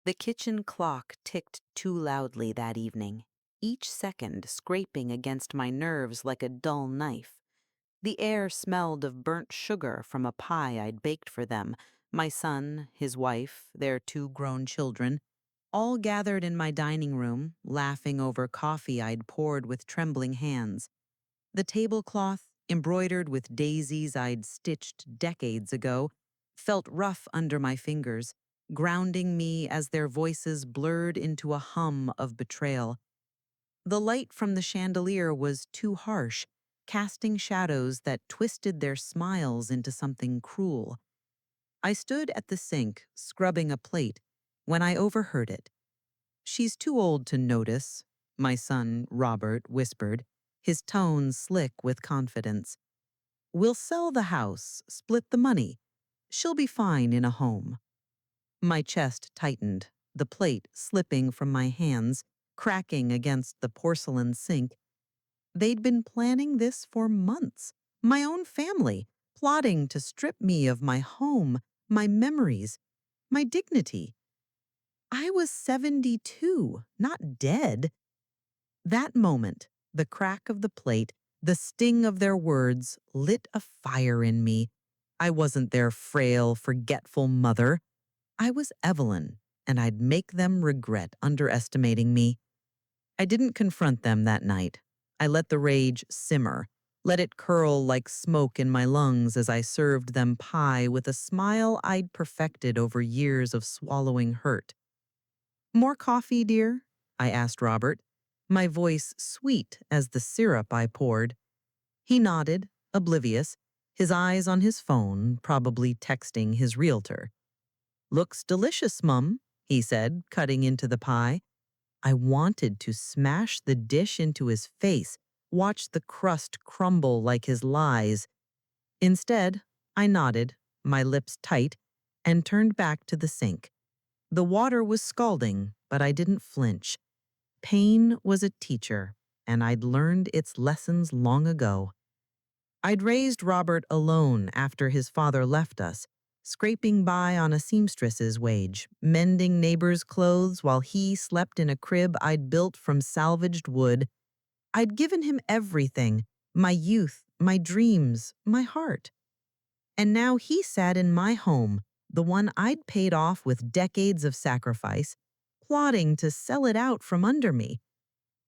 The kitchen clock ticked too loudly that evening, each second scraping against my nerves like a dull knife. The air smelled of burnt sugar from a pie I'd baked for them, my son, his wife, their two grown children, all gathered in my dining room, laughing over coffee I'd poured with trembling hands. The tablecloth, embroidered with daisies I'd stitched decades ago, felt rough under my fingers, grounding me as their voices blurred into a hum of betrayal. The light from the chandelier was too harsh, casting shadows that twisted their smiles into something cruel. I stood at the sink, scrubbing a plate, when I overheard it. "She's too old to notice," my son, Robert, whispered, his tone slick with confidence. "We'll sell the house, split the money. She'll be fine in a home." My chest tightened, the plate slipping from my hands, cracking against the porcelain sink. They'd been planning this for months, my own family, plotting to strip me of my home, my memories, my dignity. I was 72, not dead. That moment, the crack of the plate, the sting of their words lit a fire in me. I wasn't their frail, forgetful mother. I was Evelyn, and I'd make them regret underestimating me. I didn't confront them that night. I let the rage simmer, let it curl like smoke in my lungs as I served them pie with a smile I'd perfected over years of swallowing hurt. "More coffee, dear?" I asked Robert, my voice sweet as the syrup I poured. He nodded, oblivious, his eyes on his phone, probably texting his realtor. "Looks delicious, Mum," he said, cutting into the pie. I wanted to smash the dish into his face, watch the crust crumble like his lies. Instead, I nodded, my lips tight, and turned back to the sink. The water was scalding, but I didn't flinch. Pain was a teacher, and I'd learned its lessons long ago. I'd raised Robert alone after his father left us, scraping by on a seamstress's wage, mending neighbors' clothes while he slept in a crib I'd built from salvaged wood. I'd given him everything, my youth, my dreams, my heart. And now he sat in my home, the one I'd paid off with decades of sacrifice, plotting to sell it out from under me.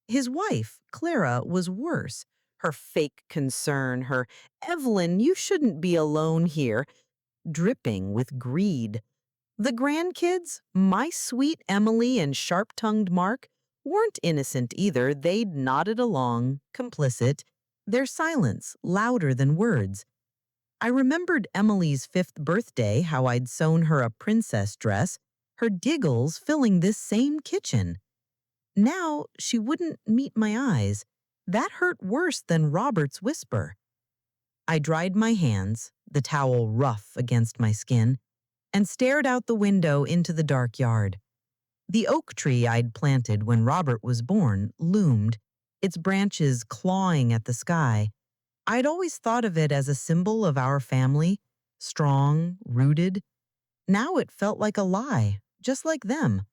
His wife, Clara, was worse. Her fake concern, her "Evelyn, you shouldn't be alone here," dripping with greed. The grandkids, my sweet Emily and sharp-tongued Mark, weren't innocent either. They'd nodded along, complicit, their silence louder than words. I remembered Emily's 5th birthday, how I'd sewn her a princess dress, her giggles filling this same kitchen. Now she wouldn't meet my eyes. That hurt worse than Robert's whisper. I dried my hands, the towel rough against my skin, and stared out the window into the dark yard. The oak tree I'd planted when Robert was born loomed, its branches clawing at the sky. I'd always thought of it as a symbol of our family, strong, rooted. Now it felt like a lie, just like them.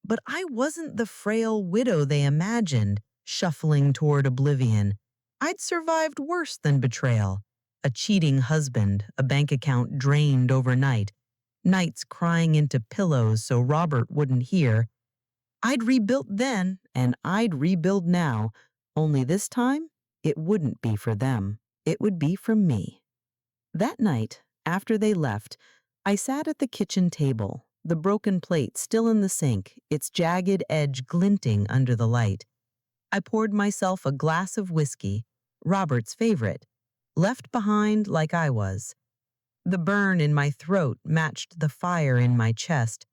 But I wasn't the frail widow they imagined, shuffling toward oblivion. I'd survived worse than betrayal. A cheating husband, a bank account drained overnight, nights crying into pillows so Robert wouldn't hear. I'd rebuilt then, and I'd rebuild now, only this time, it wouldn't be for them. It would be for me. That night, after they left, I sat at the kitchen table, the broken plate still in the sink, its jagged edge glinting under the light. I poured myself a glass of whiskey, Robert's favorite, left behind like I was. The burn in my throat matched the fire in my chest.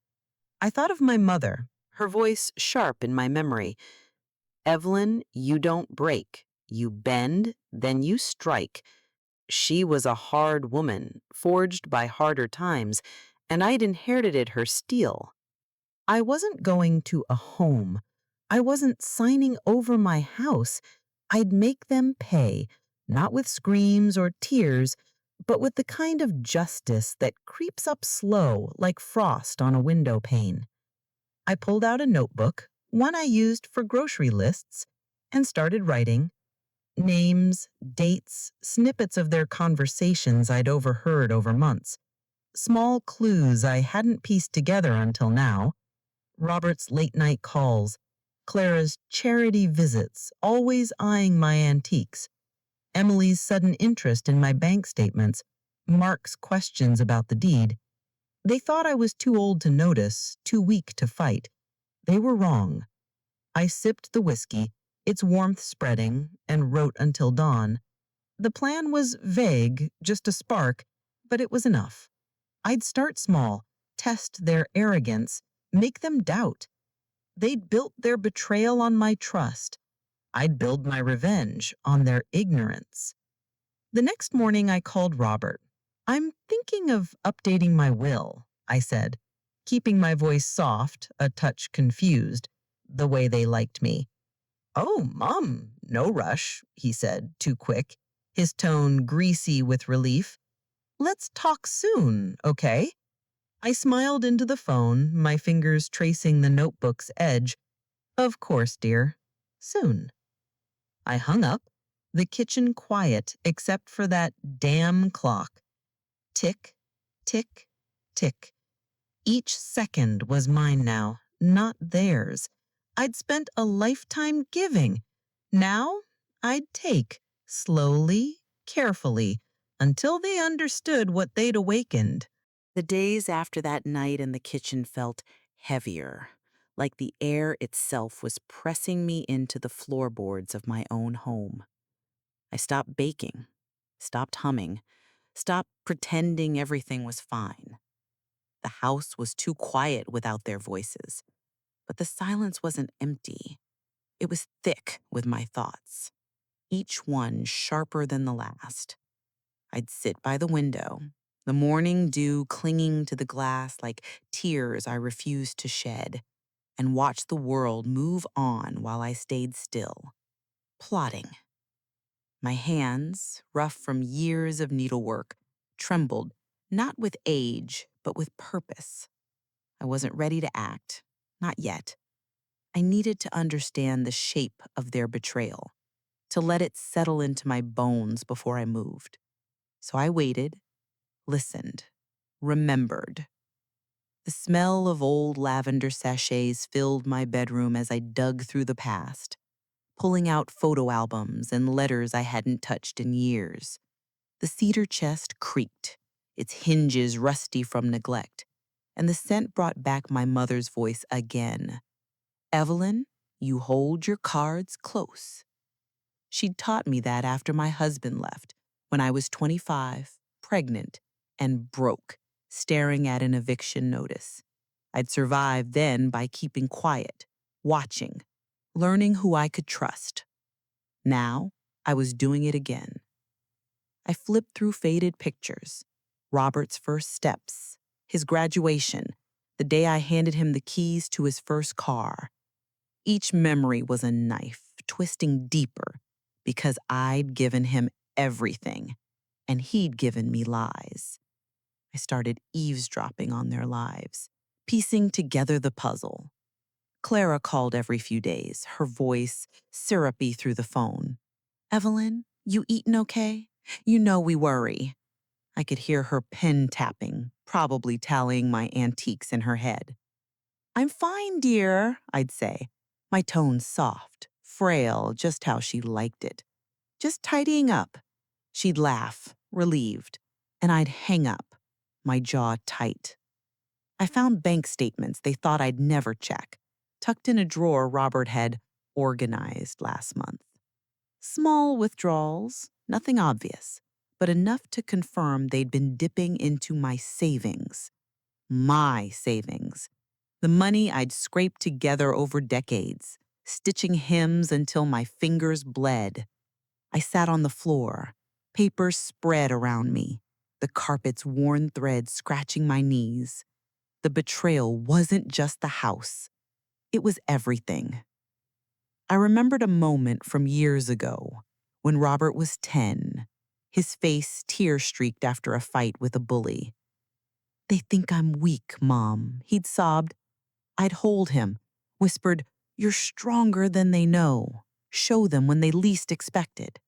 I thought of my mother, her voice sharp in my memory. "Evelyn, you don't break. You bend, then you strike." She was a hard woman, forged by harder times, and I'd inherited her steel. I wasn't going to a home. I wasn't signing over my house. I'd make them pay, not with screams or tears, but with the kind of justice that creeps up slow like frost on a window pane. I pulled out a notebook, one I used for grocery lists, and started writing names, dates, snippets of their conversations I'd overheard over months, small clues I hadn't pieced together until now. Robert's late night calls, Clara's charity visits, always eyeing my antiques, Emily's sudden interest in my bank statements, Mark's questions about the deed. They thought I was too old to notice, too weak to fight. They were wrong. I sipped the whiskey, its warmth spreading, and wrote until dawn. The plan was vague, just a spark, but it was enough. I'd start small, test their arrogance, make them doubt. They'd built their betrayal on my trust. I'd build my revenge on their ignorance. The next morning, I called Robert. I'm thinking of updating my will, I said, keeping my voice soft, a touch confused, the way they liked me. Oh, Mom, no rush, he said, too quick, his tone greasy with relief. Let's talk soon, okay? I smiled into the phone, my fingers tracing the notebook's edge. Of course, dear. Soon. I hung up, the kitchen quiet except for that damn clock. Tick, tick, tick. Each second was mine now, not theirs. I'd spent a lifetime giving. Now I'd take, slowly, carefully, until they understood what they'd awakened. The days after that night in the kitchen felt heavier, like the air itself was pressing me into the floorboards of my own home. I stopped baking, stopped humming, stopped pretending everything was fine. The house was too quiet without their voices, but the silence wasn't empty. It was thick with my thoughts, each one sharper than the last. I'd sit by the window, the morning dew clinging to the glass like tears I refused to shed, and watch the world move on while I stayed still, plotting. My hands, rough from years of needlework, trembled, not with age, but with purpose. I wasn't ready to act, not yet. I needed to understand the shape of their betrayal, to let it settle into my bones before I moved. So I waited, listened, remembered. The smell of old lavender sachets filled my bedroom as I dug through the past, pulling out photo albums and letters I hadn't touched in years. The cedar chest creaked, its hinges rusty from neglect, and the scent brought back my mother's voice again. Evelyn, you hold your cards close. She'd taught me that after my husband left, when I was 25, pregnant, and broke, staring at an eviction notice. I'd survived then by keeping quiet, watching, learning who I could trust. Now, I was doing it again. I flipped through faded pictures. Robert's first steps, his graduation, the day I handed him the keys to his first car. Each memory was a knife, twisting deeper, because I'd given him everything, and he'd given me lies. I started eavesdropping on their lives, piecing together the puzzle. Clara called every few days, her voice syrupy through the phone. Evelyn, you eatin' okay? You know we worry. I could hear her pen tapping, probably tallying my antiques in her head. I'm fine, dear, I'd say, my tone soft, frail, just how she liked it. Just tidying up. She'd laugh, relieved, and I'd hang up, my jaw tight. I found bank statements they thought I'd never check, tucked in a drawer Robert had organized last month. Small withdrawals, nothing obvious, but enough to confirm they'd been dipping into my savings. My savings. The money I'd scraped together over decades, stitching hymns until my fingers bled. I sat on the floor, papers spread around me, the carpet's worn thread scratching my knees. The betrayal wasn't just the house. It was everything. I remembered a moment from years ago when Robert was 10, his face tear-streaked after a fight with a bully. They think I'm weak, Mom, he'd sobbed. I'd hold him, whispered, "You're stronger than they know. Show them when they least expect it."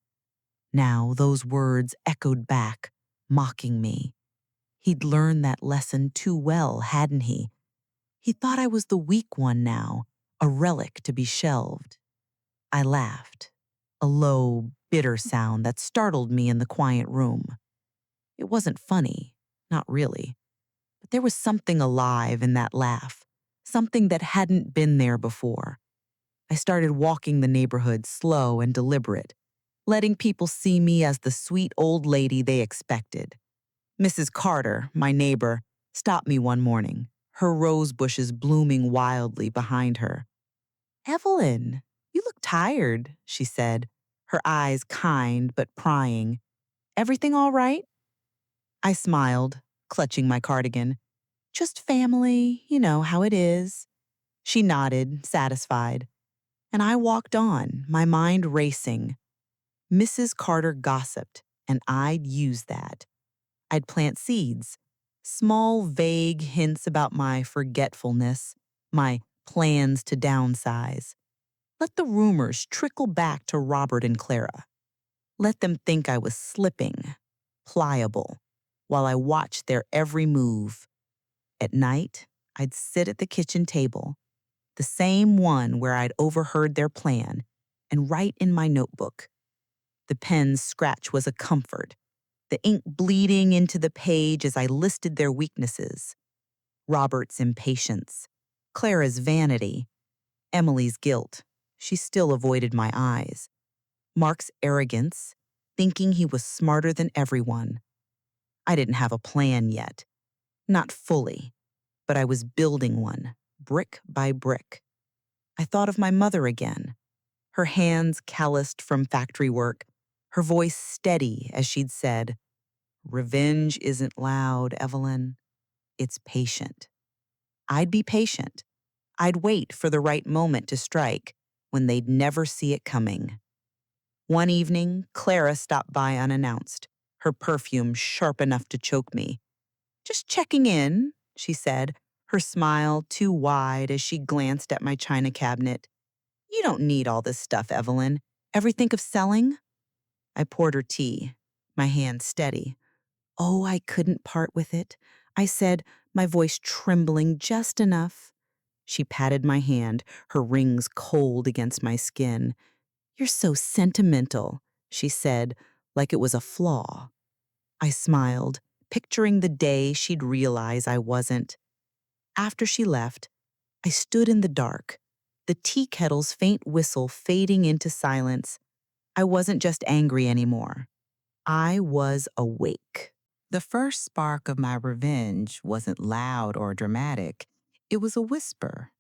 Now those words echoed back, mocking me. He'd learned that lesson too well, hadn't he? He thought I was the weak one now, a relic to be shelved. I laughed, a low, bitter sound that startled me in the quiet room. It wasn't funny, not really, but there was something alive in that laugh, something that hadn't been there before. I started walking the neighborhood slow and deliberate, letting people see me as the sweet old lady they expected. Mrs. Carter, my neighbor, stopped me one morning, her rose bushes blooming wildly behind her. "Evelyn, you look tired," she said, her eyes kind but prying. "Everything all right?" I smiled, clutching my cardigan. "Just family, you know how it is." She nodded, satisfied, and I walked on, my mind racing. Mrs. Carter gossiped, and I'd use that. I'd plant seeds, small, vague hints about my forgetfulness, my plans to downsize. Let the rumors trickle back to Robert and Clara. Let them think I was slipping, pliable, while I watched their every move. At night, I'd sit at the kitchen table, the same one where I'd overheard their plan, and write in my notebook. The pen's scratch was a comfort, the ink bleeding into the page as I listed their weaknesses. Robert's impatience, Clara's vanity, Emily's guilt. She still avoided my eyes. Mark's arrogance, thinking he was smarter than everyone. I didn't have a plan yet. Not fully, but I was building one, brick by brick. I thought of my mother again, her hands calloused from factory work, her voice steady as she'd said, "Revenge isn't loud, Evelyn. It's patient." I'd be patient. I'd wait for the right moment to strike when they'd never see it coming. One evening, Clara stopped by unannounced, her perfume sharp enough to choke me. "Just checking in," she said, her smile too wide as she glanced at my china cabinet. "You don't need all this stuff, Evelyn. Ever think of selling?" I poured her tea, my hand steady. "Oh, I couldn't part with it," I said, my voice trembling just enough. She patted my hand, her rings cold against my skin. "You're so sentimental," she said, like it was a flaw. I smiled, picturing the day she'd realize I wasn't. After she left, I stood in the dark, the tea kettle's faint whistle fading into silence. I wasn't just angry anymore. I was awake. The first spark of my revenge wasn't loud or dramatic. It was a whisper,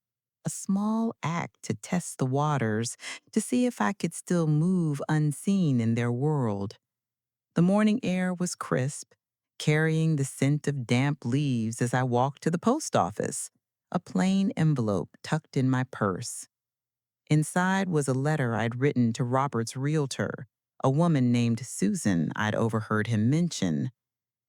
a small act to test the waters, to see if I could still move unseen in their world. The morning air was crisp, carrying the scent of damp leaves as I walked to the post office, a plain envelope tucked in my purse. Inside was a letter I'd written to Robert's realtor, a woman named Susan I'd overheard him mention.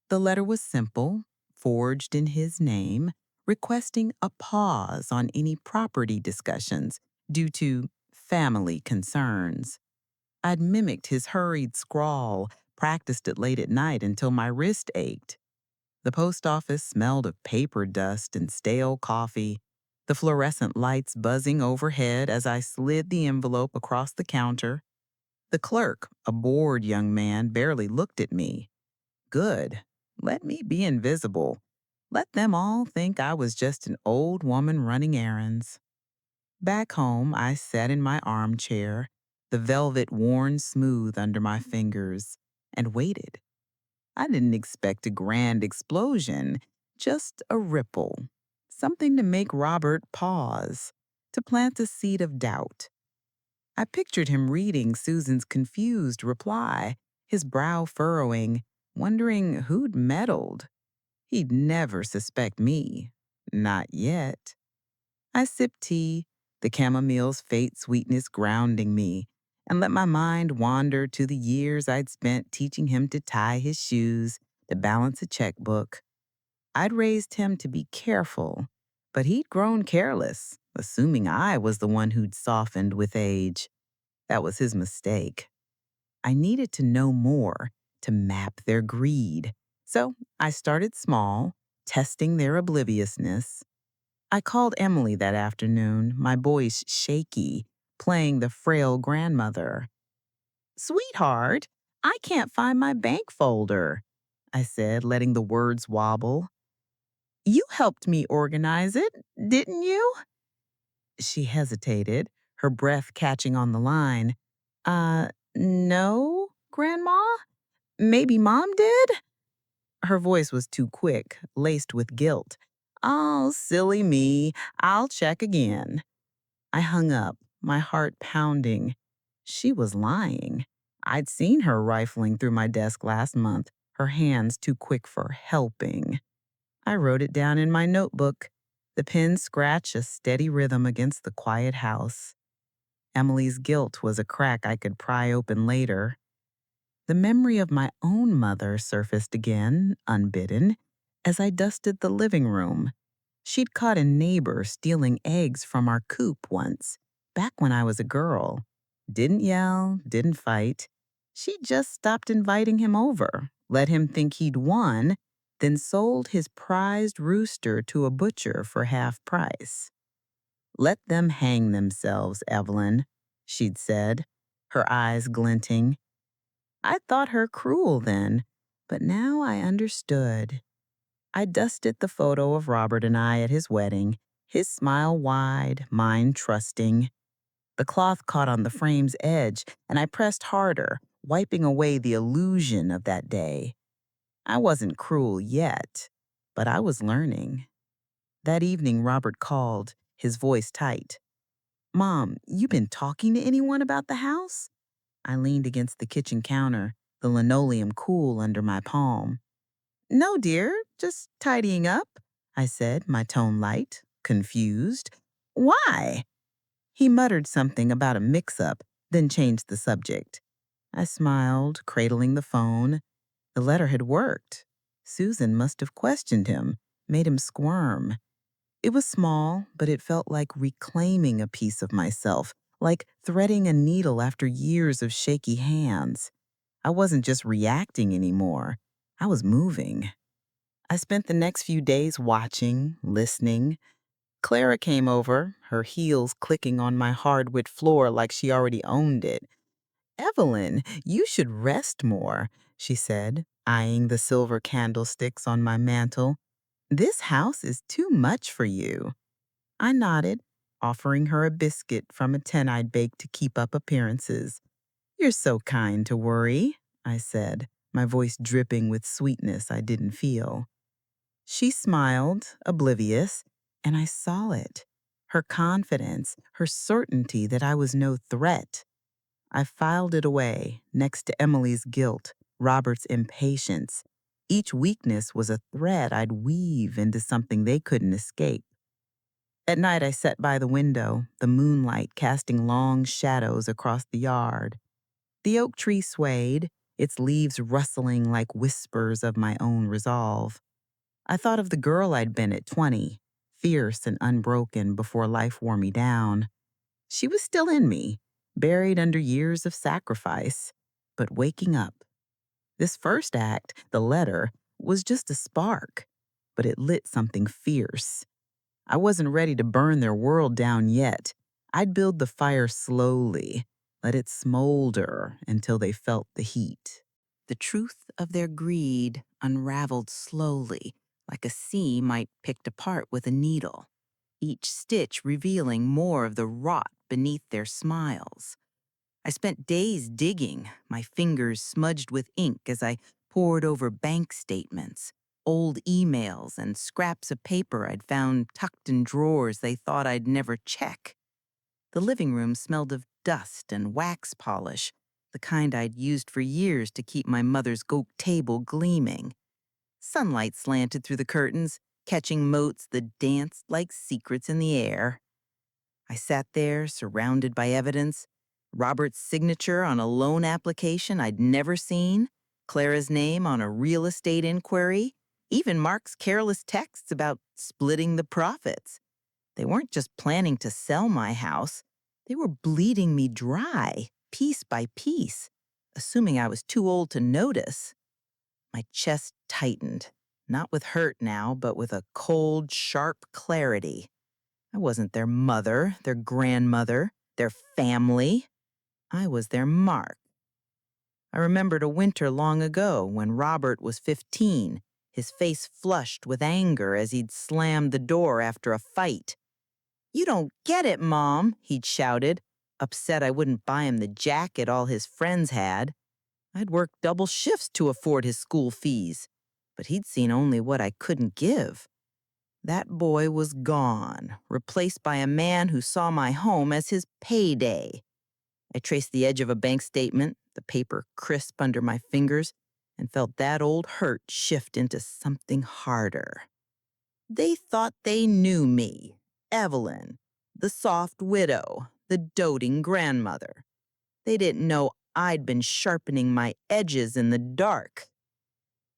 The letter was simple, forged in his name, requesting a pause on any property discussions due to family concerns. I'd mimicked his hurried scrawl, practiced it late at night until my wrist ached. The post office smelled of paper dust and stale coffee, the fluorescent lights buzzing overhead as I slid the envelope across the counter. The clerk, a bored young man, barely looked at me. Good. Let me be invisible. Let them all think I was just an old woman running errands. Back home, I sat in my armchair, the velvet worn smooth under my fingers, and waited. I didn't expect a grand explosion, just a ripple, something to make Robert pause, to plant a seed of doubt. I pictured him reading Susan's confused reply, his brow furrowing, wondering who'd meddled. He'd never suspect me. Not yet. I sipped tea, the chamomile's faint sweetness grounding me, and let my mind wander to the years I'd spent teaching him to tie his shoes, to balance a checkbook. I'd raised him to be careful, But he'd grown careless, assuming I was the one who'd softened with age. That was his mistake. I needed to know more to map their greed. So I started small, testing their obliviousness. I called Emily that afternoon, my voice shaky, playing the frail grandmother. Sweetheart, I can't find my bank folder, I said, letting the words wobble. You helped me organize it, didn't you? She hesitated, her breath catching on the line. Uh, no, Grandma? Maybe Mom did? Her voice was too quick, laced with guilt. Oh, silly me. I'll check again. I hung up, my heart pounding. She was lying. I'd seen her rifling through my desk last month, her hands too quick for helping. I wrote it down in my notebook. The pen scratched a steady rhythm against the quiet house. Emily's guilt was a crack I could pry open later. The memory of my own mother surfaced again, unbidden, as I dusted the living room. She'd caught a neighbor stealing eggs from our coop once, back when I was a girl. Didn't yell, didn't fight. She just stopped inviting him over, let him think he'd won, then sold his prized rooster to a butcher for half price. Let them hang themselves, Evelyn, she'd said, her eyes glinting. I thought her cruel then, but now I understood. I dusted the photo of Robert and I at his wedding, his smile wide, mine trusting. The cloth caught on the frame's edge, and I pressed harder, wiping away the illusion of that day. I wasn't cruel yet, but I was learning. That evening, Robert called, his voice tight. Mom, you been talking to anyone about the house? I leaned against the kitchen counter, the linoleum cool under my palm. No, dear, just tidying up, I said, my tone light, confused. Why? He muttered something about a mix-up, then changed the subject. I smiled, cradling the phone. The letter had worked. Susan must have questioned him, made him squirm. It was small, but it felt like reclaiming a piece of myself, like threading a needle after years of shaky hands. I wasn't just reacting anymore. I was moving. I spent the next few days watching, listening. Clara came over, her heels clicking on my hardwood floor like she already owned it. Evelyn, you should rest more, she said, eyeing the silver candlesticks on my mantle. This house is too much for you. I nodded, offering her a biscuit from a tin I'd baked to keep up appearances. You're so kind to worry, I said, my voice dripping with sweetness I didn't feel. She smiled, oblivious, and I saw it. Her confidence, her certainty that I was no threat. I filed it away, next to Emily's guilt, Robert's impatience. Each weakness was a thread I'd weave into something they couldn't escape. At night, I sat by the window, the moonlight casting long shadows across the yard. The oak tree swayed, its leaves rustling like whispers of my own resolve. I thought of the girl I'd been at 20, fierce and unbroken before life wore me down. She was still in me, buried under years of sacrifice, but waking up. This first act, the letter, was just a spark, but it lit something fierce. I wasn't ready to burn their world down yet. I'd build the fire slowly, let it smolder until they felt the heat. The truth of their greed unraveled slowly, like a seam might picked apart with a needle, each stitch revealing more of the rot beneath their smiles. I spent days digging, my fingers smudged with ink as I pored over bank statements, old emails, and scraps of paper I'd found tucked in drawers they thought I'd never check. The living room smelled of dust and wax polish, the kind I'd used for years to keep my mother's oak table gleaming. Sunlight slanted through the curtains, catching motes that danced like secrets in the air. I sat there, surrounded by evidence, Robert's signature on a loan application I'd never seen, Clara's name on a real estate inquiry, even Mark's careless texts about splitting the profits. They weren't just planning to sell my house, they were bleeding me dry, piece by piece, assuming I was too old to notice. My chest tightened, not with hurt now, but with a cold, sharp clarity. I wasn't their mother, their grandmother, their family. I was their mark. I remembered a winter long ago when Robert was 15, his face flushed with anger as he'd slammed the door after a fight. "You don't get it, Mom," he'd shouted, upset I wouldn't buy him the jacket all his friends had. I'd worked double shifts to afford his school fees, but he'd seen only what I couldn't give. That boy was gone, replaced by a man who saw my home as his payday. I traced the edge of a bank statement, the paper crisp under my fingers, and felt that old hurt shift into something harder. They thought they knew me, Evelyn, the soft widow, the doting grandmother. They didn't know I'd been sharpening my edges in the dark.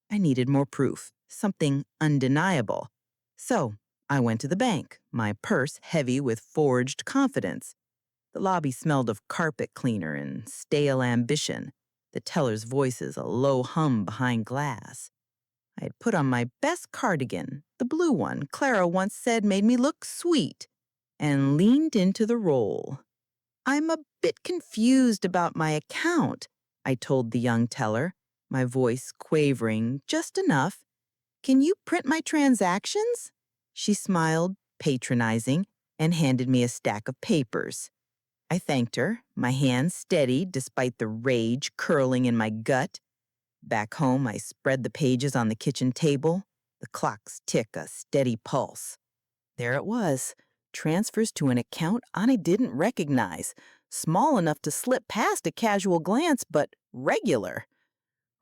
I needed more proof, something undeniable. So I went to the bank, my purse heavy with forged confidence. The lobby smelled of carpet cleaner and stale ambition, the teller's voices a low hum behind glass. I had put on my best cardigan, the blue one Clara once said made me look sweet, and leaned into the role. "I'm a bit confused about my account," I told the young teller, my voice quavering just enough. "Can you print my transactions?" She smiled, patronizing, and handed me a stack of papers. I thanked her, my hands steady despite the rage curling in my gut. Back home, I spread the pages on the kitchen table, the clock's tick a steady pulse. There it was, transfers to an account I didn't recognize, small enough to slip past a casual glance, but regular.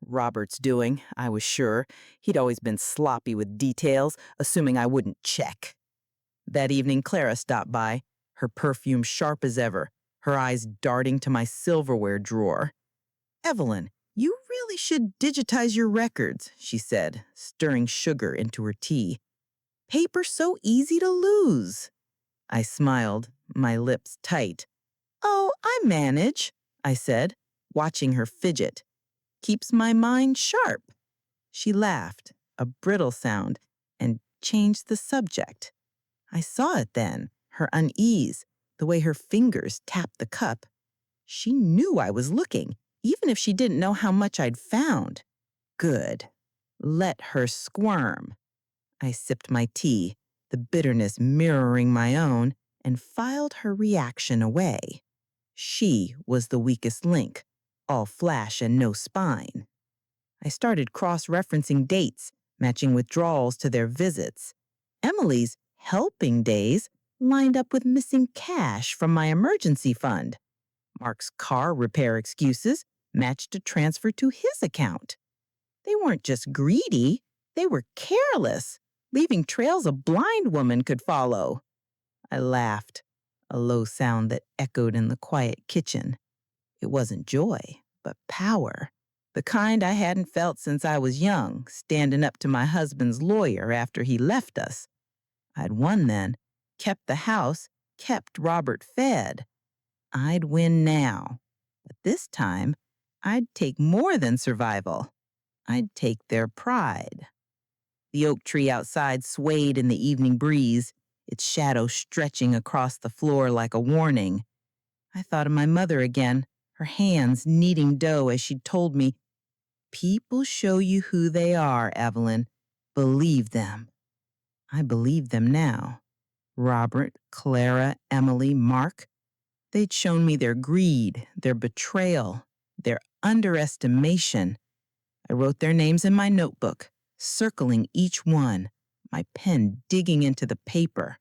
Robert's doing, I was sure. He'd always been sloppy with details, assuming I wouldn't check. That evening, Clara stopped by, her perfume sharp as ever, her eyes darting to my silverware drawer. "Evelyn, you really should digitize your records," she said, stirring sugar into her tea. "Paper's so easy to lose." I smiled, my lips tight. "Oh, I manage," I said, watching her fidget. "Keeps my mind sharp." She laughed, a brittle sound, and changed the subject. I saw it then, her unease, the way her fingers tapped the cup. She knew I was looking, even if she didn't know how much I'd found. Good. Let her squirm. I sipped my tea, the bitterness mirroring my own, and filed her reaction away. She was the weakest link, all flash and no spine. I started cross-referencing dates, matching withdrawals to their visits. Emily's helping days lined up with missing cash from my emergency fund. Mark's car repair excuses matched a transfer to his account. They weren't just greedy, they were careless, leaving trails a blind woman could follow. I laughed, a low sound that echoed in the quiet kitchen. It wasn't joy, but power. The kind I hadn't felt since I was young, standing up to my husband's lawyer after he left us. I'd won then, kept the house, kept Robert fed. I'd win now. But this time, I'd take more than survival. I'd take their pride. The oak tree outside swayed in the evening breeze, its shadow stretching across the floor like a warning. I thought of my mother again, her hands kneading dough as she'd told me, "People show you who they are, Evelyn. Believe them." I believed them now. Robert, Clara, Emily, Mark. They'd shown me their greed, their betrayal, their underestimation. I wrote their names in my notebook, circling each one, my pen digging into the paper.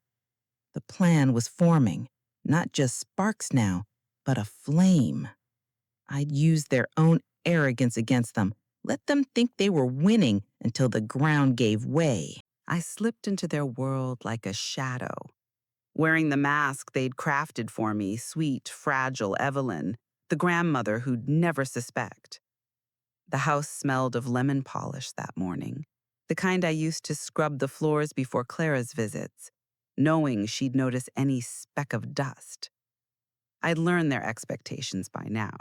The plan was forming, not just sparks now, but a flame. I'd use their own arrogance against them, let them think they were winning until the ground gave way. I slipped into their world like a shadow, wearing the mask they'd crafted for me, sweet, fragile Evelyn, the grandmother who'd never suspect. The house smelled of lemon polish that morning, the kind I used to scrub the floors before Clara's visits. knowing she'd notice any speck of dust. I'd learned their expectations by now,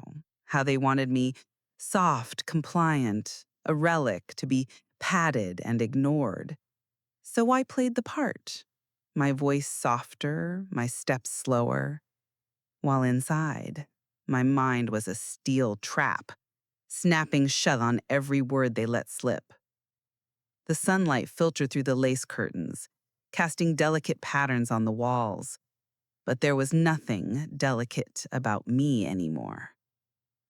how they wanted me soft, compliant, a relic to be patted and ignored. So I played the part, my voice softer, my steps slower, while inside, my mind was a steel trap, snapping shut on every word they let slip. The sunlight filtered through the lace curtains, casting delicate patterns on the walls, but there was nothing delicate about me anymore.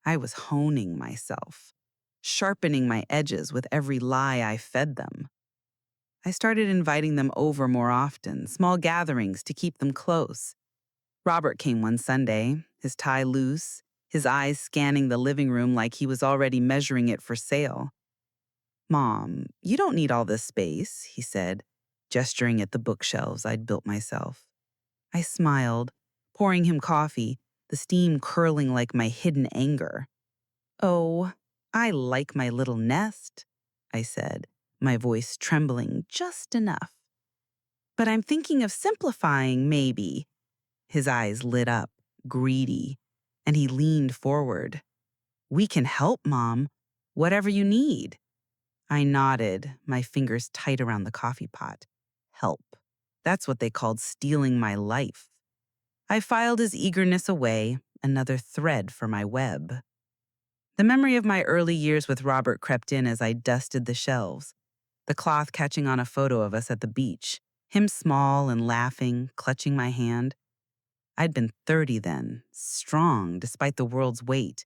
I was honing myself, sharpening my edges with every lie I fed them. I started inviting them over more often, small gatherings to keep them close. Robert came one Sunday, his tie loose, his eyes scanning the living room like he was already measuring it for sale. "Mom, you don't need all this space," he said, gesturing at the bookshelves I'd built myself. I smiled, pouring him coffee, the steam curling like my hidden anger. "Oh, I like my little nest," I said, my voice trembling just enough. "But I'm thinking of simplifying, maybe." His eyes lit up, greedy, and he leaned forward. "We can help, Mom. Whatever you need." I nodded, my fingers tight around the coffee pot. Help. That's what they called stealing my life. I filed his eagerness away, another thread for my web. The memory of my early years with Robert crept in as I dusted the shelves, the cloth catching on a photo of us at the beach, him small and laughing, clutching my hand. I'd been 30 then, strong despite the world's weight,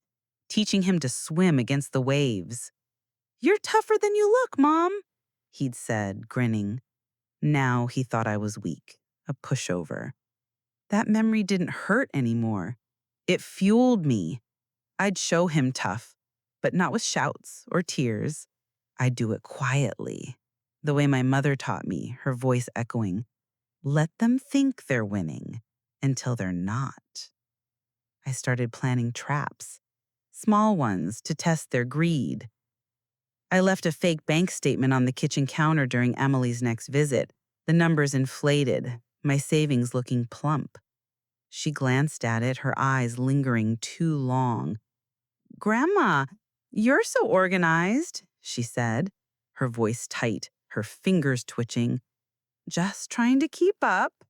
teaching him to swim against the waves. "You're tougher than you look, Mom," he'd said, grinning. Now he thought I was weak, a pushover. That memory didn't hurt anymore. It fueled me. I'd show him tough, but not with shouts or tears. I'd do it quietly, the way my mother taught me, her voice echoing, "Let them think they're winning until they're not." I started planning traps, small ones to test their greed. I left a fake bank statement on the kitchen counter during Emily's next visit, the numbers inflated, my savings looking plump. She glanced at it, her eyes lingering too long. "Grandma, you're so organized," she said, her voice tight, her fingers twitching. "Just trying to keep up,"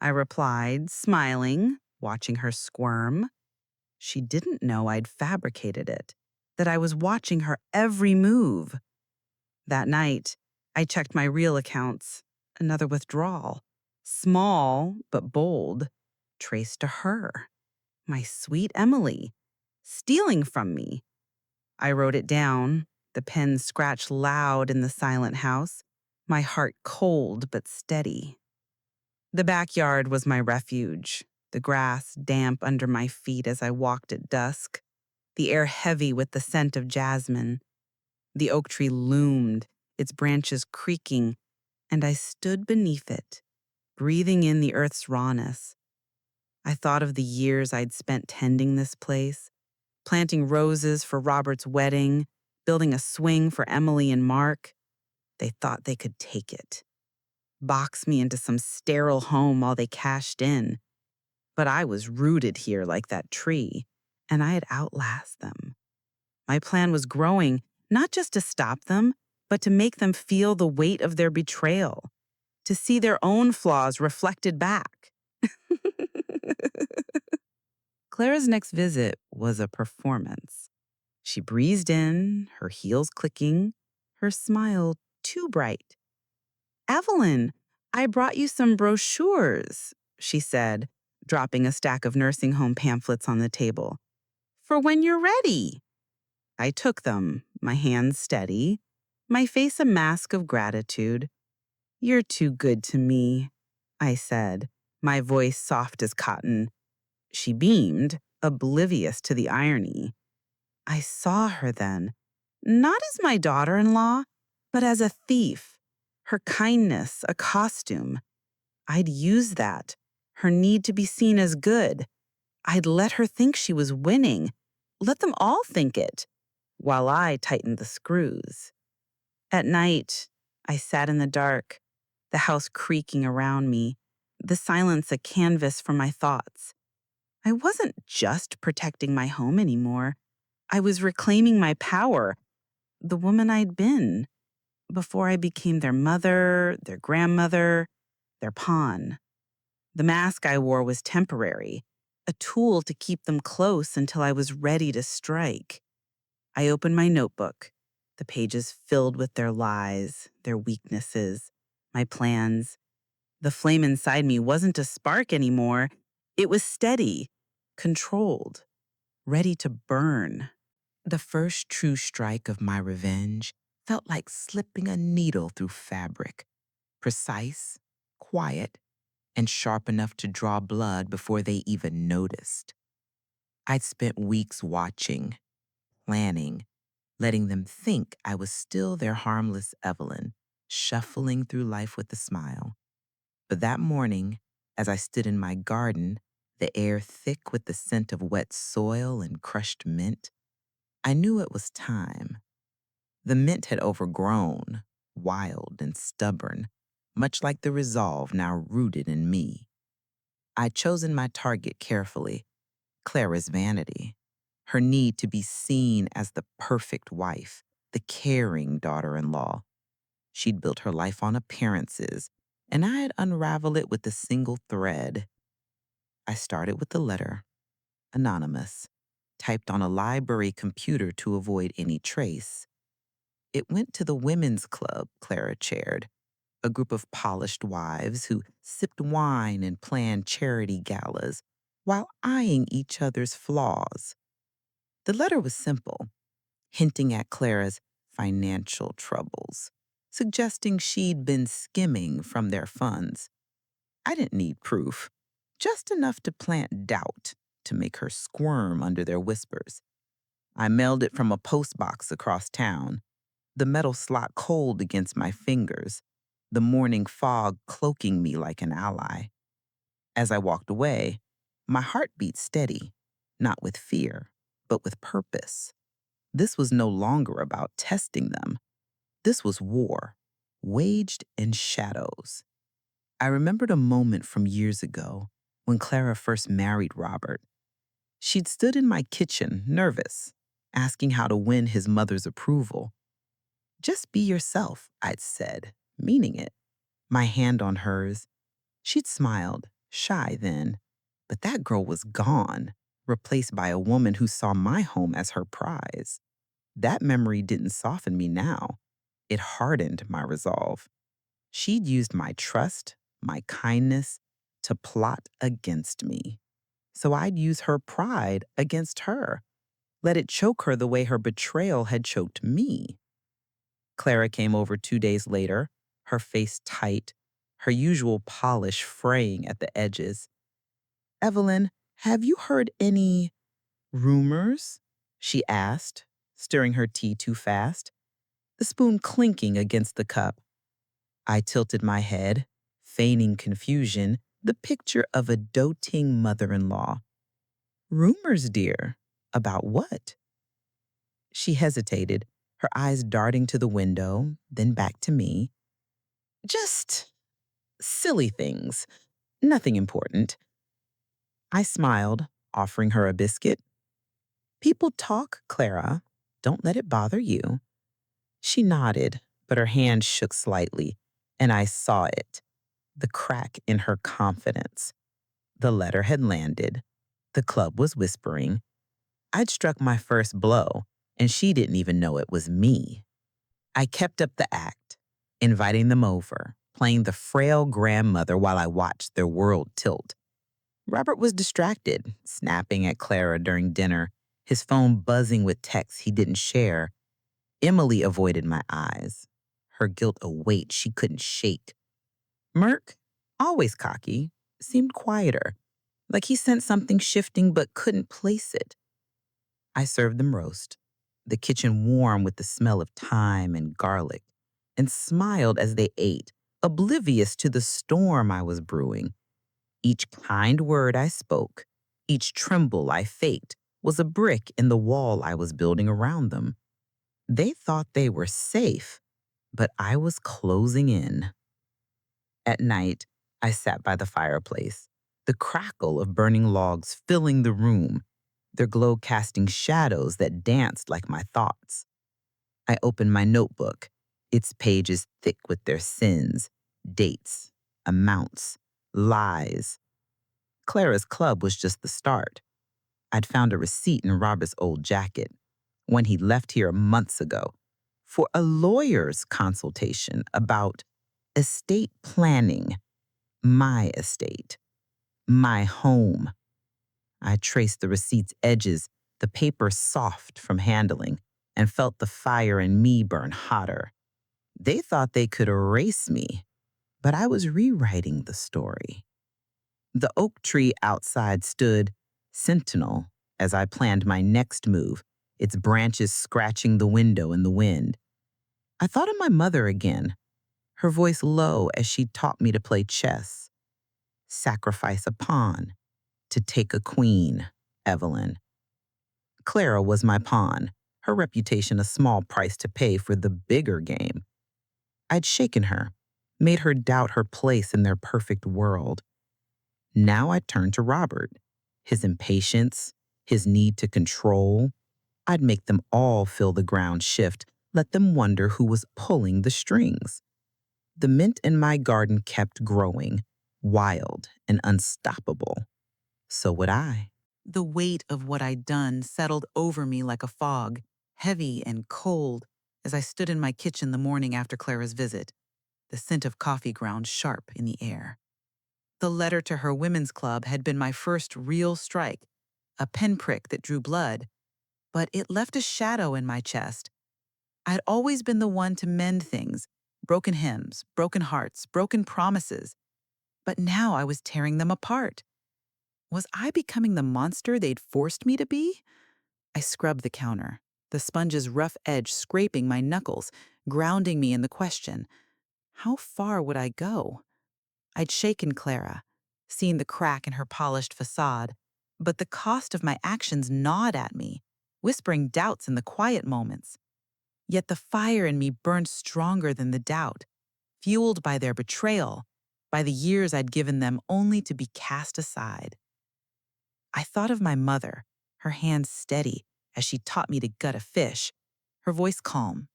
I replied, smiling, watching her squirm. She didn't know I'd fabricated it, that I was watching her every move. That night, I checked my real accounts. Another withdrawal. Small, but bold. Traced to her. My sweet Emily. Stealing from me. I wrote it down. The pen scratched loud in the silent house. My heart cold but steady. The backyard was my refuge. The grass damp under my feet as I walked at dusk. The air heavy with the scent of jasmine. The oak tree loomed, its branches creaking, and I stood beneath it, breathing in the earth's rawness. I thought of the years I'd spent tending this place, planting roses for Robert's wedding, building a swing for Emily and Mark. They thought they could take it, box me into some sterile home while they cashed in. But I was rooted here like that tree, and I'd outlast them. My plan was growing, not just to stop them, but to make them feel the weight of their betrayal, to see their own flaws reflected back. Clara's next visit was a performance. She breezed in, her heels clicking, her smile too bright. "Evelyn, I brought you some brochures," she said, dropping a stack of nursing home pamphlets on the table. "For when you're ready." I took them, my hands steady, my face a mask of gratitude. "You're too good to me," I said, my voice soft as cotton. She beamed, oblivious to the irony. I saw her then, not as my daughter-in-law, but as a thief, her kindness a costume. I'd use that, her need to be seen as good. I'd let her think she was winning, let them all think it, while I tightened the screws. At night, I sat in the dark, the house creaking around me, the silence a canvas for my thoughts. I wasn't just protecting my home anymore. I was reclaiming my power, the woman I'd been, before I became their mother, their grandmother, their pawn. The mask I wore was temporary, a tool to keep them close until I was ready to strike. I opened my notebook, the pages filled with their lies, their weaknesses, my plans. The flame inside me wasn't a spark anymore. It was steady, controlled, ready to burn. The first true strike of my revenge felt like slipping a needle through fabric, precise, quiet, and sharp enough to draw blood before they even noticed. I'd spent weeks watching, planning, letting them think I was still their harmless Evelyn, shuffling through life with a smile. But that morning, as I stood in my garden, the air thick with the scent of wet soil and crushed mint, I knew it was time. The mint had overgrown, wild and stubborn, much like the resolve now rooted in me. I'd chosen my target carefully, Clara's vanity, her need to be seen as the perfect wife, the caring daughter-in-law. She'd built her life on appearances, and I'd unravel it with a single thread. I started with the letter, anonymous, typed on a library computer to avoid any trace. It went to the women's club Clara chaired, a group of polished wives who sipped wine and planned charity galas while eyeing each other's flaws. The letter was simple, hinting at Clara's financial troubles, suggesting she'd been skimming from their funds. I didn't need proof, just enough to plant doubt to make her squirm under their whispers. I mailed it from a postbox across town, the metal slot cold against my fingers, the morning fog cloaking me like an ally. As I walked away, my heart beat steady, not with fear, but with purpose. This was no longer about testing them. This was war, waged in shadows. I remembered a moment from years ago when Clara first married Robert. She'd stood in my kitchen, nervous, asking how to win his mother's approval. Just be yourself, I'd said, meaning it, my hand on hers. She'd smiled, shy then, but that girl was gone, replaced by a woman who saw my home as her prize. That memory didn't soften me now. It hardened my resolve. She'd used my trust, my kindness, to plot against me. So I'd use her pride against her, let it choke her the way her betrayal had choked me. Clara came over 2 days later, her face tight, her usual polish fraying at the edges. "Evelyn, have you heard any rumors?" she asked, stirring her tea too fast, the spoon clinking against the cup. I tilted my head, feigning confusion, the picture of a doting mother-in-law. "Rumors, dear? About what?" She hesitated, her eyes darting to the window, then back to me. "Just silly things. Nothing important." I smiled, offering her a biscuit. "People talk, Clara. Don't let it bother you." She nodded, but her hand shook slightly, and I saw it, the crack in her confidence. The letter had landed. The club was whispering. I'd struck my first blow, and she didn't even know it was me. I kept up the act, inviting them over, playing the frail grandmother while I watched their world tilt. Robert was distracted, snapping at Clara during dinner, his phone buzzing with texts he didn't share. Emily avoided my eyes, her guilt a weight she couldn't shake. Merk, always cocky, seemed quieter, like he sensed something shifting but couldn't place it. I served them roast, the kitchen warm with the smell of thyme and garlic, and smiled as they ate, oblivious to the storm I was brewing. Each kind word I spoke, each tremble I faked, was a brick in the wall I was building around them. They thought they were safe, but I was closing in. At night, I sat by the fireplace, the crackle of burning logs filling the room, their glow casting shadows that danced like my thoughts. I opened my notebook, its pages thick with their sins, dates, amounts, lies. Clara's club was just the start. I'd found a receipt in Robert's old jacket, one he left here months ago, for a lawyer's consultation about estate planning, my estate, my home. I traced the receipt's edges, the paper soft from handling, and felt the fire in me burn hotter. They thought they could erase me, but I was rewriting the story. The oak tree outside stood, sentinel, as I planned my next move, its branches scratching the window in the wind. I thought of my mother again, her voice low as she taught me to play chess. Sacrifice a pawn to take a queen, Evelyn. Clara was my pawn, her reputation a small price to pay for the bigger game. I'd shaken her, made her doubt her place in their perfect world. Now I turned to Robert. His impatience, his need to control. I'd make them all feel the ground shift, let them wonder who was pulling the strings. The mint in my garden kept growing, wild and unstoppable. So would I. The weight of what I'd done settled over me like a fog, heavy and cold, as I stood in my kitchen the morning after Clara's visit, the scent of coffee ground sharp in the air. The letter to her women's club had been my first real strike, a pinprick that drew blood, but it left a shadow in my chest. I'd always been the one to mend things, broken hymns, broken hearts, broken promises, but now I was tearing them apart. Was I becoming the monster they'd forced me to be? I scrubbed the counter, the sponge's rough edge scraping my knuckles, grounding me in the question, how far would I go? I'd shaken Clara, seen the crack in her polished facade, but the cost of my actions gnawed at me, whispering doubts in the quiet moments. Yet the fire in me burned stronger than the doubt, fueled by their betrayal, by the years I'd given them only to be cast aside. I thought of my mother, her hands steady as she taught me to gut a fish, her voice calm.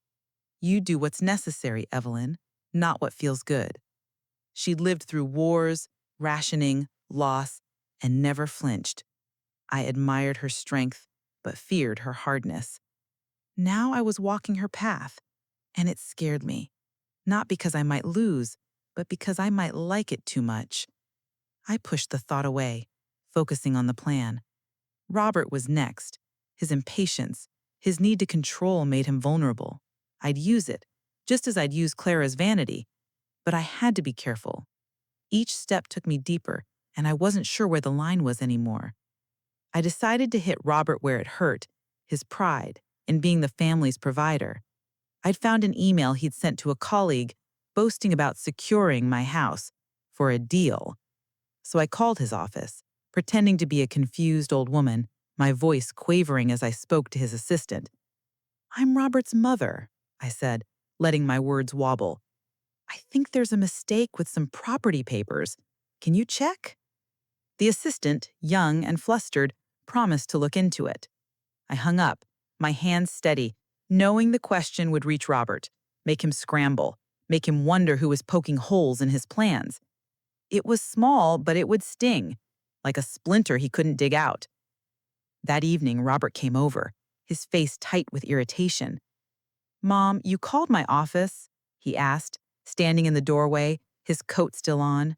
You do what's necessary, Evelyn, not what feels good. She'd lived through wars, rationing, loss, and never flinched. I admired her strength, but feared her hardness. Now I was walking her path, and it scared me. Not because I might lose, but because I might like it too much. I pushed the thought away, focusing on the plan. Robert was next. His impatience, his need to control made him vulnerable. I'd use it, just as I'd use Clara's vanity, but I had to be careful. Each step took me deeper, and I wasn't sure where the line was anymore. I decided to hit Robert where it hurt, his pride in being the family's provider. I'd found an email he'd sent to a colleague boasting about securing my house for a deal. So I called his office, pretending to be a confused old woman, my voice quavering as I spoke to his assistant. I'm Robert's mother, I said, letting my words wobble. I think there's a mistake with some property papers. Can you check? The assistant, young and flustered, promised to look into it. I hung up, my hands steady, knowing the question would reach Robert, make him scramble, make him wonder who was poking holes in his plans. It was small, but it would sting, like a splinter he couldn't dig out. That evening, Robert came over, his face tight with irritation. Mom, you called my office? He asked, standing in the doorway, his coat still on.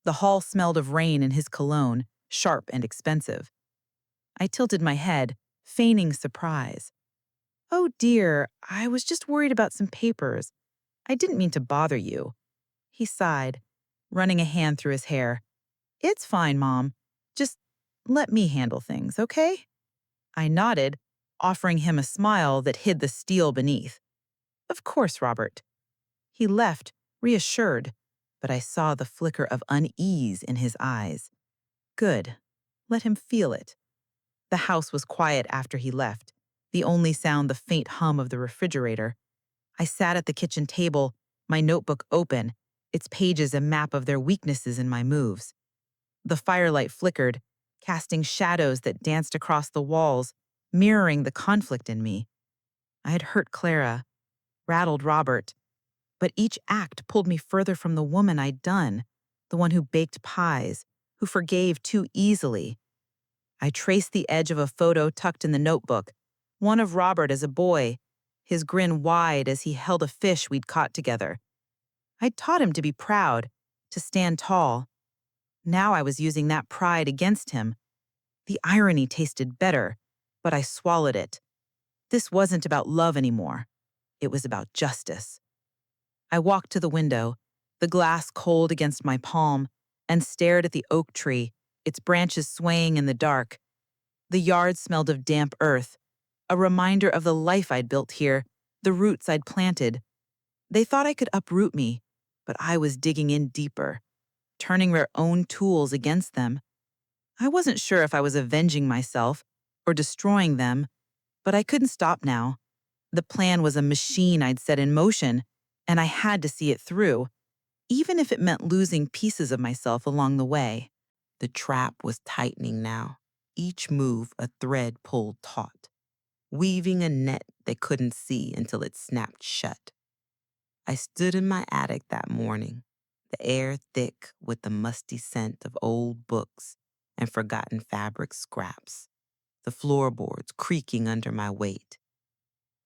The hall smelled of rain and his cologne, sharp and expensive. I tilted my head, feigning surprise. Oh dear, I was just worried about some papers. I didn't mean to bother you. He sighed, running a hand through his hair. It's fine, Mom. Just let me handle things, okay? I nodded, offering him a smile that hid the steel beneath. Of course, Robert. He left, reassured, but I saw the flicker of unease in his eyes. Good. Let him feel it. The house was quiet after he left, the only sound the faint hum of the refrigerator. I sat at the kitchen table, my notebook open, its pages a map of their weaknesses and my moves. The firelight flickered, casting shadows that danced across the walls, mirroring the conflict in me. I had hurt Clara, rattled Robert, but each act pulled me further from the woman I'd done, the one who baked pies, who forgave too easily. I traced the edge of a photo tucked in the notebook, one of Robert as a boy, his grin wide as he held a fish we'd caught together. I'd taught him to be proud, to stand tall. Now I was using that pride against him. The irony tasted better, but I swallowed it. This wasn't about love anymore. It was about justice. I walked to the window, the glass cold against my palm, and stared at the oak tree, its branches swaying in the dark. The yard smelled of damp earth, a reminder of the life I'd built here, the roots I'd planted. They thought I could uproot me, but I was digging in deeper, turning their own tools against them. I wasn't sure if I was avenging myself or destroying them, but I couldn't stop now. The plan was a machine I'd set in motion, and I had to see it through, even if it meant losing pieces of myself along the way. The trap was tightening now, each move a thread pulled taut, weaving a net they couldn't see until it snapped shut. I stood in my attic that morning, the air thick with the musty scent of old books and forgotten fabric scraps, the floorboards creaking under my weight.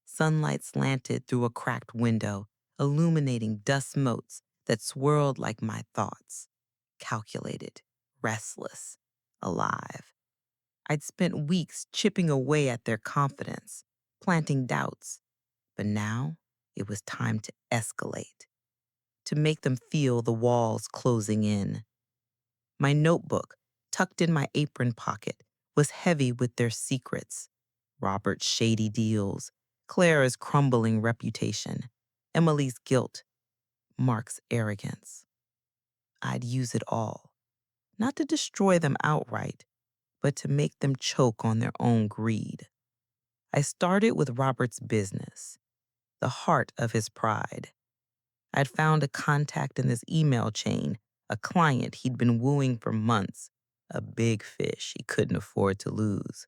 Sunlight slanted through a cracked window, illuminating dust motes that swirled like my thoughts, calculated, restless, alive. I'd spent weeks chipping away at their confidence, planting doubts, but now it was time to escalate, to make them feel the walls closing in. My notebook, tucked in my apron pocket, was heavy with their secrets. Robert's shady deals, Clara's crumbling reputation, Emily's guilt, Mark's arrogance. I'd use it all, not to destroy them outright, but to make them choke on their own greed. I started with Robert's business, the heart of his pride. I'd found a contact in this email chain, a client he'd been wooing for months, a big fish he couldn't afford to lose.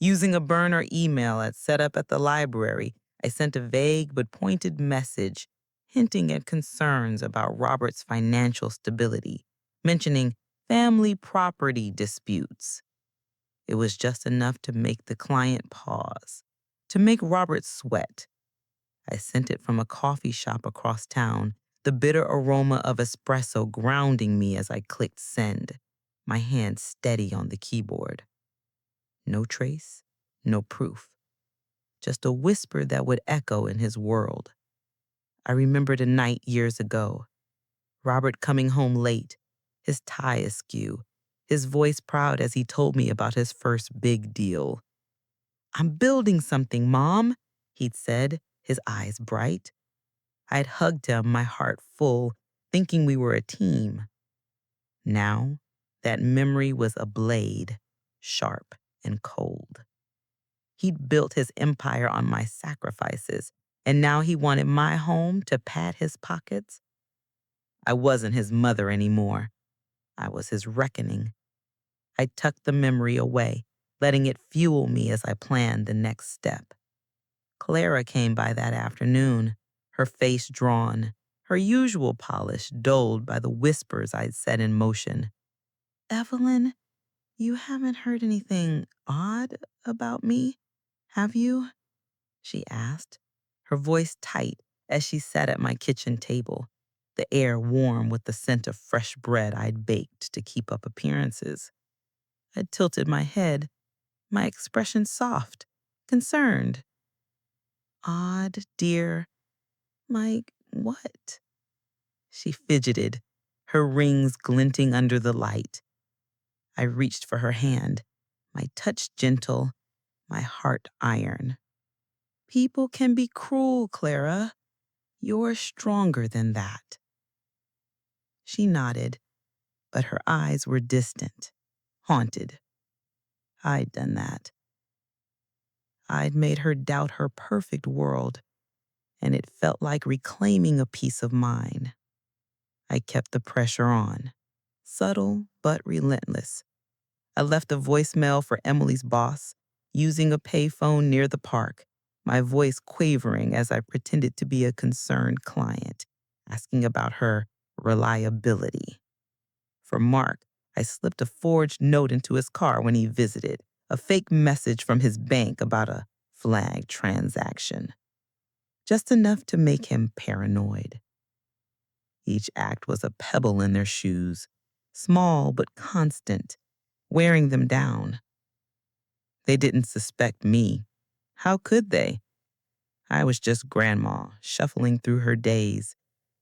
Using a burner email I'd set up at the library, I sent a vague but pointed message hinting at concerns about Robert's financial stability, mentioning family property disputes. It was just enough to make the client pause, to make Robert sweat. I sent it from a coffee shop across town, the bitter aroma of espresso grounding me as I clicked send, my hand steady on the keyboard. No trace, no proof, just a whisper that would echo in his world. I remembered a night years ago, Robert coming home late, his tie askew, his voice proud as he told me about his first big deal. "I'm building something, Mom," he'd said, his eyes bright. I'd hugged him, my heart full, thinking we were a team. Now, that memory was a blade, sharp and cold. He'd built his empire on my sacrifices, and now he wanted my home to pad his pockets. I wasn't his mother anymore. I was his reckoning. I tucked the memory away, letting it fuel me as I planned the next step. Clara came by that afternoon, her face drawn, her usual polish dulled by the whispers I'd set in motion. "Evelyn, you haven't heard anything odd about me, have you?" she asked, her voice tight as she sat at my kitchen table, the air warm with the scent of fresh bread I'd baked to keep up appearances. I tilted my head, my expression soft, concerned. "Odd, dear. Like what?" She fidgeted, her rings glinting under the light. I reached for her hand, my touch gentle, my heart iron. "People can be cruel, Clara. You're stronger than that." She nodded, but her eyes were distant, haunted. I'd done that. I'd made her doubt her perfect world, and it felt like reclaiming a piece of mine. I kept the pressure on, subtle but relentless. I left a voicemail for Emily's boss, using a payphone near the park, my voice quavering as I pretended to be a concerned client, asking about her reliability. For Mark, I slipped a forged note into his car when he visited, a fake message from his bank about a flagged transaction, just enough to make him paranoid. Each act was a pebble in their shoes, small but constant, wearing them down. They didn't suspect me. How could they? I was just grandma, shuffling through her days,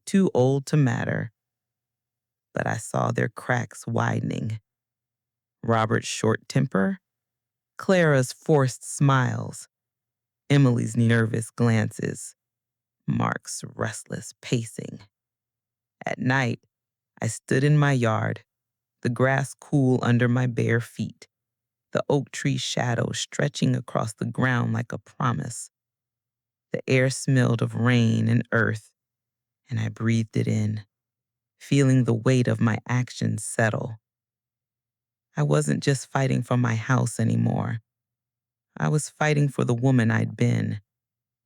too old to matter. But I saw their cracks widening. Robert's short temper, Clara's forced smiles, Emily's nervous glances, Mark's restless pacing. At night, I stood in my yard, the grass cool under my bare feet, the oak tree shadow stretching across the ground like a promise. The air smelled of rain and earth, and I breathed it in, feeling the weight of my actions settle. I wasn't just fighting for my house anymore. I was fighting for the woman I'd been,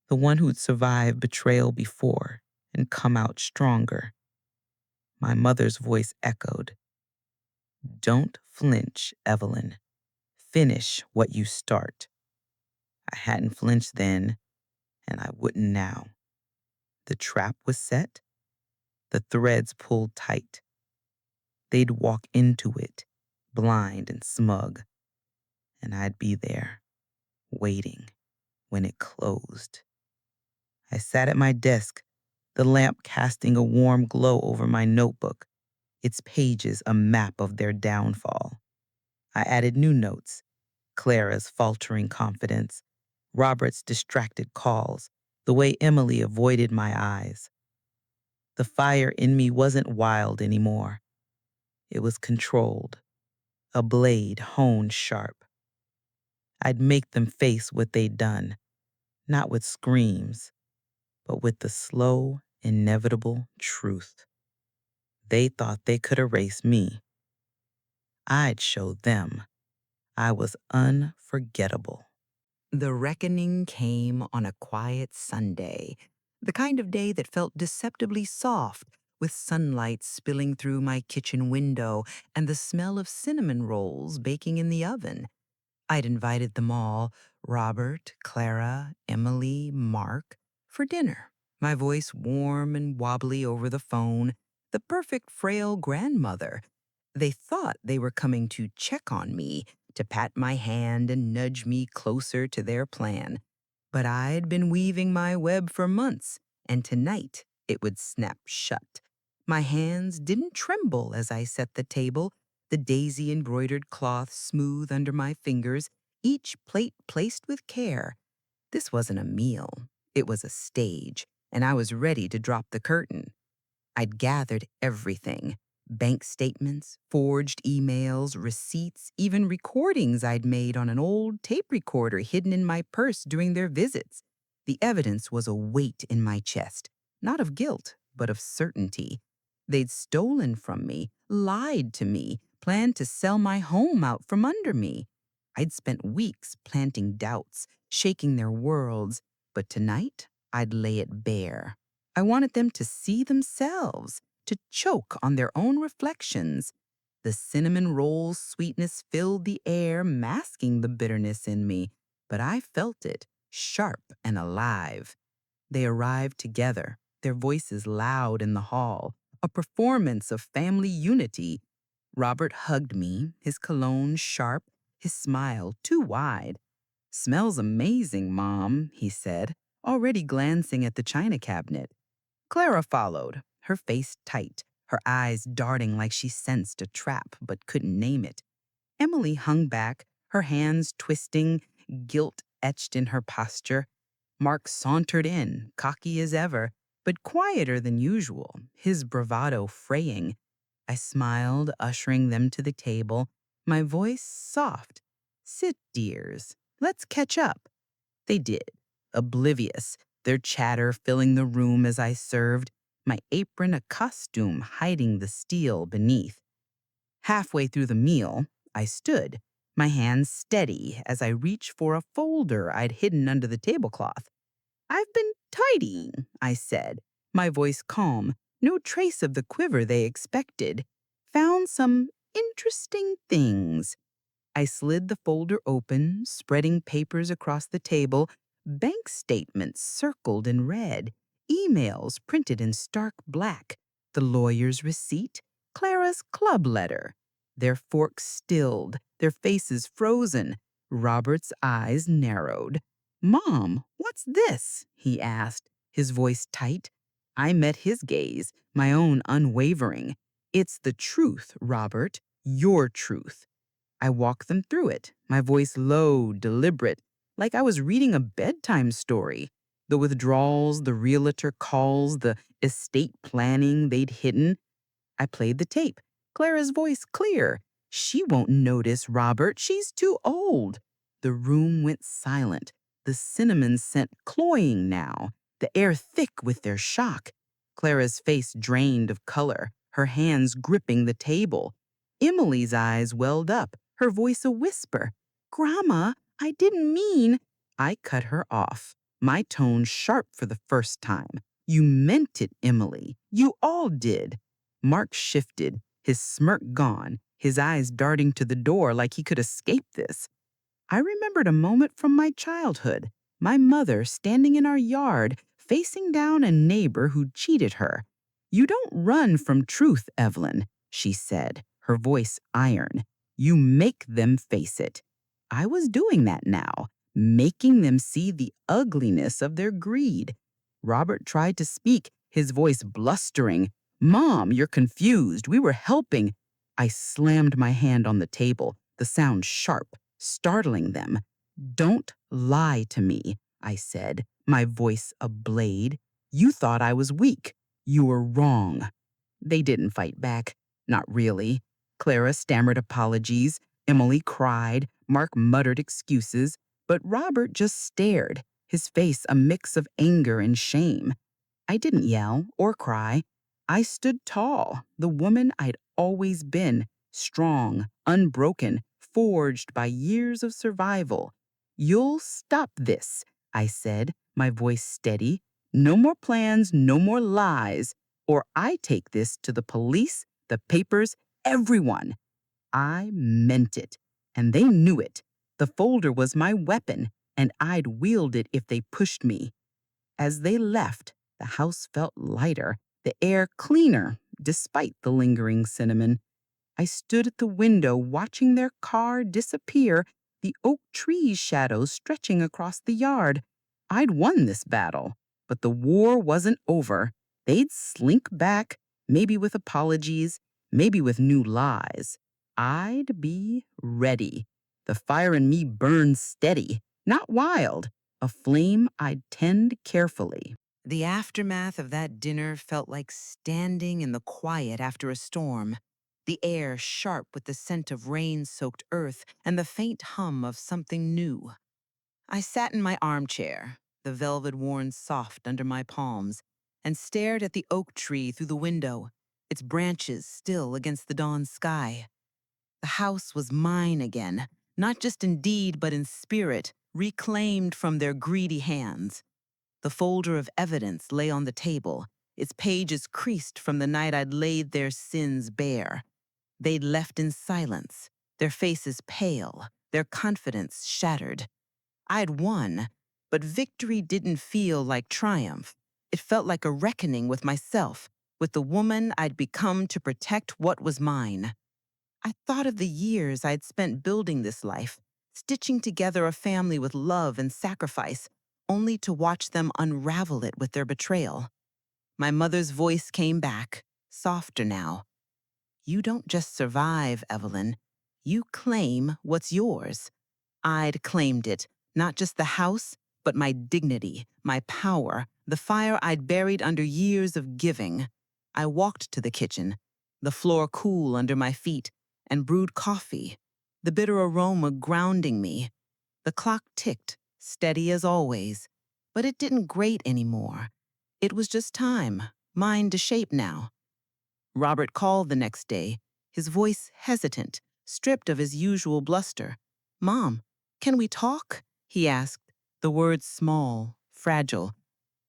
the one who'd survived betrayal before and come out stronger. My mother's voice echoed, "Don't flinch, Evelyn. Finish what you start." I hadn't flinched then, and I wouldn't now. The trap was set, the threads pulled tight. They'd walk into it, blind and smug, and I'd be there, waiting when it closed. I sat at my desk, the lamp casting a warm glow over my notebook, its pages a map of their downfall. I added new notes, Clara's faltering confidence, Robert's distracted calls, the way Emily avoided my eyes. The fire in me wasn't wild anymore. It was controlled, a blade honed sharp. I'd make them face what they'd done, not with screams, but with the slow, inevitable truth. They thought they could erase me. I'd show them I was unforgettable. The reckoning came on a quiet Sunday, the kind of day that felt deceptively soft, with sunlight spilling through my kitchen window and the smell of cinnamon rolls baking in the oven. I'd invited them all, Robert, Clara, Emily, Mark, for dinner. My voice warm and wobbly over the phone, the perfect frail grandmother. They thought they were coming to check on me, to pat my hand and nudge me closer to their plan. But I'd been weaving my web for months, and tonight it would snap shut. My hands didn't tremble as I set the table, the daisy embroidered cloth smooth under my fingers, each plate placed with care. This wasn't a meal, it was a stage, and I was ready to drop the curtain. I'd gathered everything: bank statements, forged emails, receipts, even recordings I'd made on an old tape recorder hidden in my purse during their visits. The evidence was a weight in my chest, not of guilt, but of certainty. They'd stolen from me, lied to me, planned to sell my home out from under me. I'd spent weeks planting doubts, shaking their worlds, but tonight I'd lay it bare. I wanted them to see themselves, to choke on their own reflections. The cinnamon roll's sweetness filled the air, masking the bitterness in me, but I felt it, sharp and alive. They arrived together, their voices loud in the hall, a performance of family unity. Robert hugged me, his cologne sharp, his smile too wide. "Smells amazing, Mom," he said, already glancing at the china cabinet. Clara followed, her face tight, her eyes darting like she sensed a trap but couldn't name it. Emily hung back, her hands twisting, guilt etched in her posture. Mark sauntered in, cocky as ever, but quieter than usual, his bravado fraying. I smiled, ushering them to the table, my voice soft. "Sit, dears. Let's catch up." They did, oblivious, their chatter filling the room as I served. my apron a costume hiding the steel beneath. Halfway through the meal, I stood, my hands steady as I reached for a folder I'd hidden under the tablecloth. "I've been tidying," I said, my voice calm, no trace of the quiver they expected. "Found some interesting things." I slid the folder open, spreading papers across the table, bank statements circled in red, emails printed in stark black, the lawyer's receipt, Clara's club letter. Their forks stilled, their faces frozen. Robert's eyes narrowed. "Mom, what's this?" he asked, his voice tight. I met his gaze, my own unwavering. "It's the truth, Robert, your truth." I walked them through it, my voice low, deliberate, like I was reading a bedtime story. The withdrawals, the realtor calls, the estate planning they'd hidden. I played the tape, Clara's voice clear. "She won't notice, Robert. She's too old." The room went silent, the cinnamon scent cloying now, the air thick with their shock. Clara's face drained of color, her hands gripping the table. Emily's eyes welled up, her voice a whisper. "Grandma, I didn't mean—" I cut her off, my tone sharp for the first time. "You meant it, Emily. You all did." Mark shifted, his smirk gone, his eyes darting to the door like he could escape this. I remembered a moment from my childhood, my mother standing in our yard, facing down a neighbor who cheated her. "You don't run from truth, Evelyn," she said, her voice iron. "You make them face it." I was doing that now, making them see the ugliness of their greed. Robert tried to speak, his voice blustering. "Mom, you're confused. We were helping." I slammed my hand on the table, the sound sharp, startling them. "Don't lie to me," I said, my voice a blade. "You thought I was weak. You were wrong." They didn't fight back. Not really. Clara stammered apologies. Emily cried. Mark muttered excuses. But Robert just stared, his face a mix of anger and shame. I didn't yell or cry. I stood tall, the woman I'd always been, strong, unbroken, forged by years of survival. "You'll stop this," I said, my voice steady. "No more plans, no more lies, or I take this to the police, the papers, everyone." I meant it, and they knew it. The folder was my weapon, and I'd wield it if they pushed me. As they left, the house felt lighter, the air cleaner, despite the lingering cinnamon. I stood at the window watching their car disappear, the oak tree's shadows stretching across the yard. I'd won this battle, but the war wasn't over. They'd slink back, maybe with apologies, maybe with new lies. I'd be ready. The fire in me burned steady, not wild, a flame I'd tend carefully. The aftermath of that dinner felt like standing in the quiet after a storm, the air sharp with the scent of rain-soaked earth and the faint hum of something new. I sat in my armchair, the velvet worn soft under my palms, and stared at the oak tree through the window, its branches still against the dawn sky. The house was mine again, not just in deed but in spirit, reclaimed from their greedy hands. The folder of evidence lay on the table, its pages creased from the night I'd laid their sins bare. They'd left in silence, their faces pale, their confidence shattered. I'd won, but victory didn't feel like triumph. It felt like a reckoning with myself, with the woman I'd become to protect what was mine. I thought of the years I'd spent building this life, stitching together a family with love and sacrifice, only to watch them unravel it with their betrayal. My mother's voice came back, softer now. "You don't just survive, Evelyn. You claim what's yours." I'd claimed it, not just the house, but my dignity, my power, the fire I'd buried under years of giving. I walked to the kitchen, the floor cool under my feet, and brewed coffee, the bitter aroma grounding me. The clock ticked, steady as always, but it didn't grate anymore. It was just time, mine to shape now. Robert called the next day, his voice hesitant, stripped of his usual bluster. "Mom, can we talk?" he asked, the words small, fragile.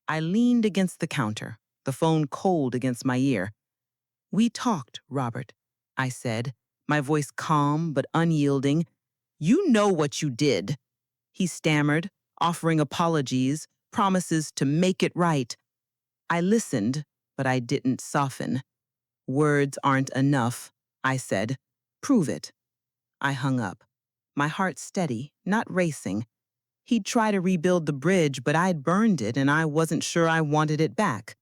I leaned against the counter, the phone cold against my ear. "We talked, Robert," I said, my voice calm but unyielding. "You know what you did," he stammered, offering apologies, promises to make it right. I listened, but I didn't soften. "Words aren't enough," I said. "Prove it." I hung up, my heart steady, not racing. He'd try to rebuild the bridge, but I'd burned it and I wasn't sure I wanted it back.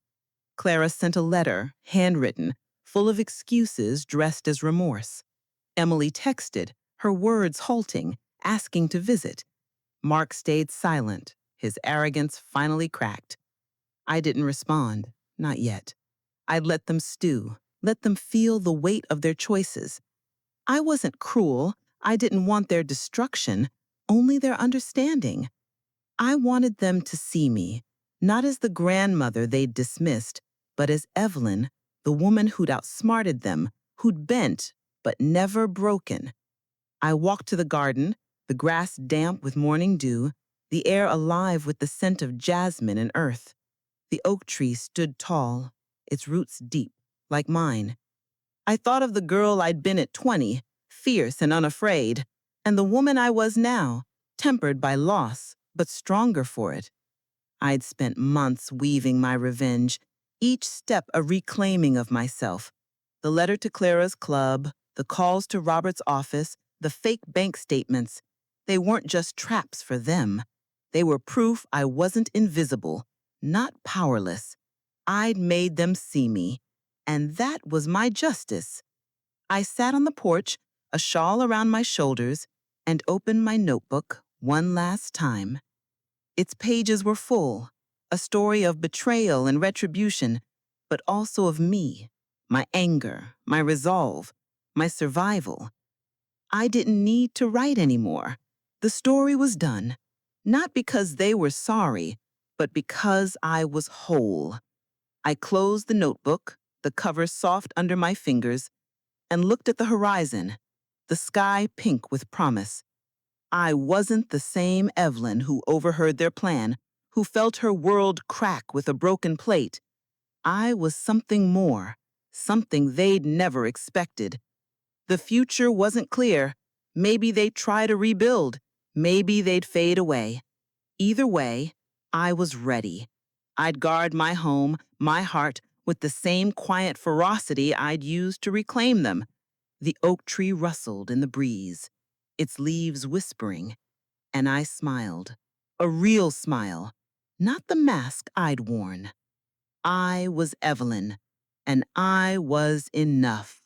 Clara sent a letter, handwritten, full of excuses dressed as remorse. Emily texted, her words halting, asking to visit. Mark stayed silent, his arrogance finally cracked. I didn't respond, not yet. I'd let them stew, let them feel the weight of their choices. I wasn't cruel, I didn't want their destruction, only their understanding. I wanted them to see me, not as the grandmother they'd dismissed, but as Evelyn, the woman who'd outsmarted them, who'd bent, but never broken. I walked to the garden, the grass damp with morning dew, the air alive with the scent of jasmine and earth. The oak tree stood tall, its roots deep, like mine. I thought of the girl I'd been at 20, fierce and unafraid, and the woman I was now, tempered by loss, but stronger for it. I'd spent months weaving my revenge, each step a reclaiming of myself. The letter to Clara's club, the calls to Robert's office, the fake bank statements. They weren't just traps for them. They were proof I wasn't invisible, not powerless. I'd made them see me, and that was my justice. I sat on the porch, a shawl around my shoulders, and opened my notebook one last time. Its pages were full, a story of betrayal and retribution, but also of me, my anger, my resolve, my survival. I didn't need to write anymore. The story was done, not because they were sorry, but because I was whole. I closed the notebook, the cover soft under my fingers, and looked at the horizon, the sky pink with promise. I wasn't the same Evelyn who overheard their plan, who felt her world crack with a broken plate. I was something more, something they'd never expected. The future wasn't clear. Maybe they'd try to rebuild. Maybe they'd fade away. Either way, I was ready. I'd guard my home, my heart, with the same quiet ferocity I'd used to reclaim them. The oak tree rustled in the breeze, its leaves whispering, and I smiled. A real smile, not the mask I'd worn. I was Evelyn, and I was enough.